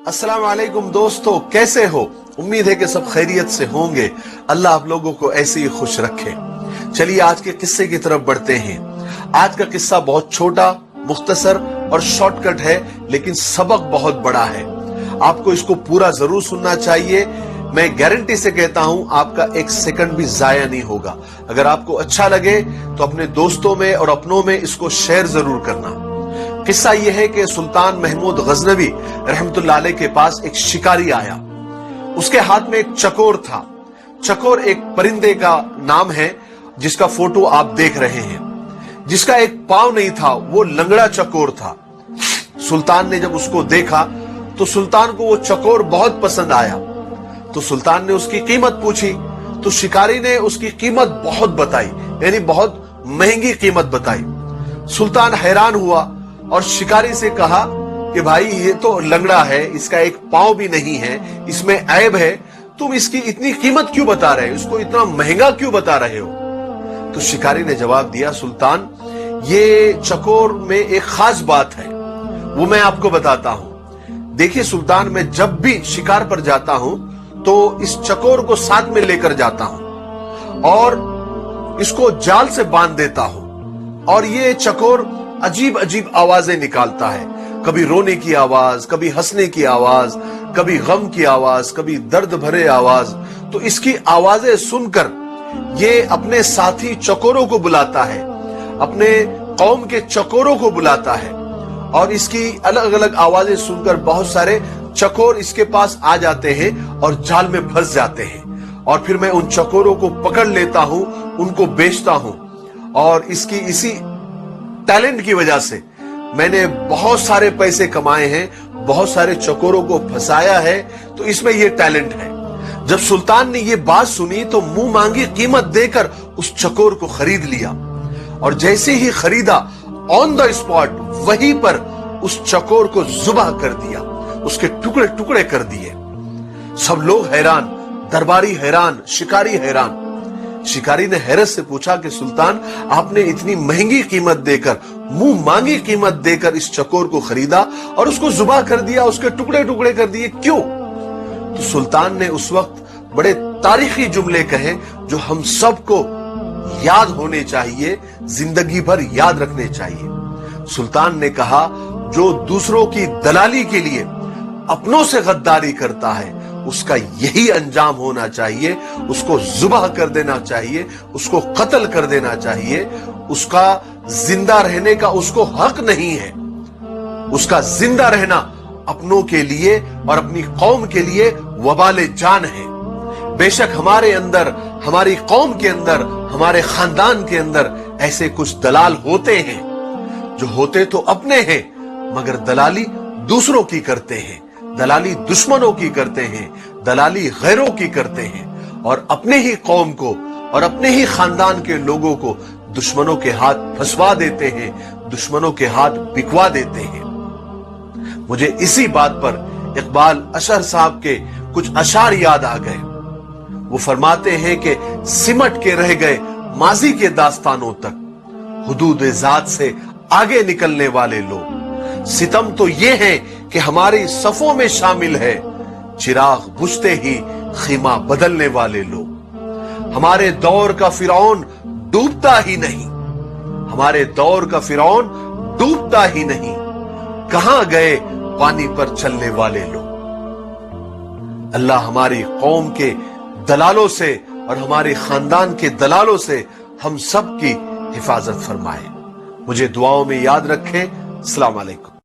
अस्सलाम वालेकुम दोस्तों, कैसे हो? उम्मीद है कि सब खैरियत से होंगे। अल्लाह आप लोगों को ऐसे ही खुश रखे। चलिए आज के किस्से की तरफ बढ़ते हैं। आज का किस्सा बहुत छोटा, मुख्तसर और शॉर्टकट है, लेकिन सबक बहुत बड़ा है। आपको इसको पूरा जरूर सुनना चाहिए। मैं गारंटी से कहता हूं आपका एक सेकंड भी जाया नहीं होगा। अगर आपको अच्छा लगे तो अपने दोस्तों में और अपनों में इसको शेयर जरूर करना। किस्सा यह है कि सुल्तान महमूद गजनवी रहमतुल्लाह अलैह के पास एक शिकारी आया। उसके हाथ में एक चकोर था। चकोर एक परिंदे का नाम है जिसका फोटो आप देख रहे हैं, जिसका एक पांव नहीं था, वो लंगड़ा चकोर था। सुल्तान ने जब उसको देखा तो सुल्तान को वो चकोर बहुत पसंद आया। तो सुल्तान ने उसकी कीमत पूछी तो शिकारी ने उसकी कीमत बहुत बताई, यानी बहुत महंगी कीमत बताई। सुल्तान हैरान हुआ और शिकारी से कहा कि भाई ये तो लंगड़ा है, इसका एक पांव भी नहीं है, इसमें ऐब है, तुम इसकी इतनी कीमत क्यों बता रहे हो, इसको इतना महंगा क्यों बता रहे हो? तो शिकारी ने जवाब दिया, सुल्तान ये चकोर में एक खास बात है, वो मैं आपको बताता हूं। देखिए सुल्तान, मैं जब भी शिकार पर जाता हूं तो इस चकोर को साथ में लेकर जाता हूं और इसको जाल से बांध देता हूं, और ये चकोर अजीब अजीब आवाजें निकालता है। कभी रोने की आवाज, कभी हंसने की आवाज, कभी गम की आवाज, कभी दर्द भरे आवाज। तो इसकी आवाजें सुनकर ये अपने साथी चकोरों को बुलाता है, अपने कौम के चकोरों को बुलाता है, और इसकी अलग अलग आवाजें सुनकर बहुत सारे चकोर इसके पास आ जाते हैं और जाल में फंस जाते हैं। और फिर मैं उन चकोरों को पकड़ लेता हूं, उनको बेचता हूं, और इसकी इसी टैलेंट की वजह से मैंने बहुत सारे पैसे कमाए हैं, बहुत सारे चकोरों को फंसाया है, तो इसमें यह टैलेंट है। जब सुल्तान ने यह बात सुनी तो मुंह मांगी कीमत देकर उस चकोर को खरीद लिया, और जैसे ही खरीदा ऑन द स्पॉट वहीं पर उस चकोर को जुबाह कर दिया, उसके टुकड़े टुकड़े कर दिए। सब लोग हैरान, दरबारी हैरान, शिकारी हैरान। शिकारी ने हैरत से पूछा कि सुल्तान, आपने इतनी महंगी कीमत देकर, मुंह मांगी कीमत देकर इस चकोर को खरीदा और उसको जुबाह कर दिया, उसके टुकड़े टुकड़े कर दिए, क्यों? तो सुल्तान ने उस वक्त बड़े तारीखी जुमले कहे जो हम सबको याद होने चाहिए, जिंदगी भर याद रखने चाहिए। सुल्तान ने कहा, जो दूसरों की दलाली के लिए अपनों से गद्दारी करता है उसका यही अंजाम होना चाहिए, उसको जुबाह कर देना चाहिए, उसको कत्ल कर देना चाहिए। उसका जिंदा रहने का उसको हक नहीं है। उसका जिंदा रहना अपनों के लिए और अपनी कौम के लिए वबाले जान है। बेशक हमारे अंदर, हमारी कौम के अंदर, हमारे खानदान के अंदर ऐसे कुछ दलाल होते हैं जो होते तो अपने हैं मगर दलाली दूसरों की करते हैं, दलाली दुश्मनों की करते हैं, दलाली गैरों की करते हैं, और अपने ही कौम को और अपने ही खानदान के लोगों को दुश्मनों के हाथ फंसवा देते हैं, दुश्मनों के हाथ बिकवा देते हैं। मुझे इसी बात पर इकबाल अशर साहब के कुछ अशार याद आ गए। वो फरमाते हैं कि सिमट के रह गए माजी के दास्तानों तक, हुदूद जात से आगे निकलने वाले लोग। सितम तो ये है कि हमारी सफों में शामिल है, चिराग बुझते ही खीमा बदलने वाले लोग। हमारे दौर का फिरौन डूबता ही नहीं, हमारे दौर का फिरौन डूबता ही नहीं, कहां गए पानी पर चलने वाले लोग। अल्लाह हमारी कौम के दलालों से और हमारे खानदान के दलालों से हम सब की हिफाजत फरमाए। मुझे दुआओं में याद रखें। अस्सलाम वालेकुम।